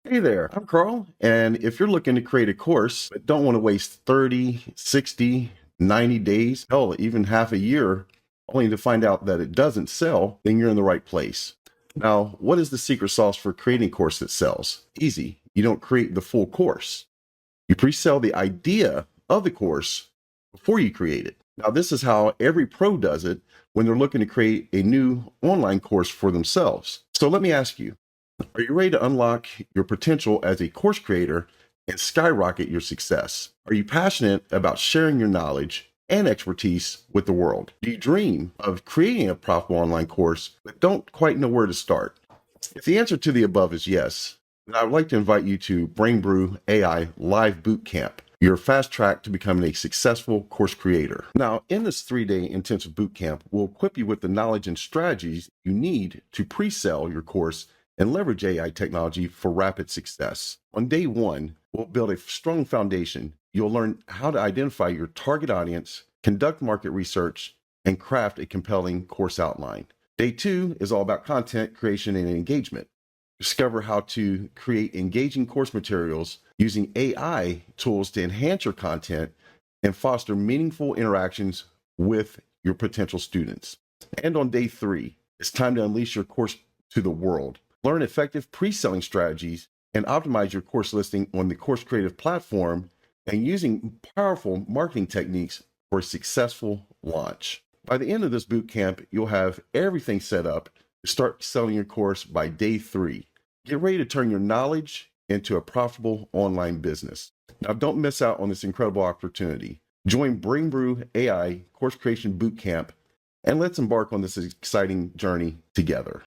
Hey there, I'm Carl, and if you're looking to create a course but don't want to waste 30, 60, 90 days, hell, even half a year, only to find out that it doesn't sell, then you're in the right place. Now, what is the secret sauce for creating a course that sells? Easy. You don't create the full course. You pre-sell the idea of the course before you create it. Now, this is how every pro does it when they're looking to create a new online course for themselves. So let me ask you, are you ready to unlock your potential as a course creator and skyrocket your success? Are you passionate about sharing your knowledge and expertise with the world? Do you dream of creating a profitable online course but don't quite know where to start? If the answer to the above is yes, then I would like to invite you to BrainBrew AI Live Bootcamp, your fast track to becoming a successful course creator. Now, in this 3-day intensive bootcamp, we'll equip you with the knowledge and strategies you need to pre-sell your course and leverage AI technology for rapid success. On day 1, we'll build a strong foundation. You'll learn how to identify your target audience, conduct market research, and craft a compelling course outline. Day 2 is all about content creation and engagement. Discover how to create engaging course materials using AI tools to enhance your content and foster meaningful interactions with your potential students. And on day 3, it's time to unleash your course to the world. Learn effective pre-selling strategies and optimize your course listing on the Course Creative platform and using powerful marketing techniques for a successful launch. By the end of this bootcamp, you'll have everything set up to start selling your course by day 3. Get ready to turn your knowledge into a profitable online business. Now, don't miss out on this incredible opportunity. Join BrainBrew AI Course Creation Bootcamp and let's embark on this exciting journey together.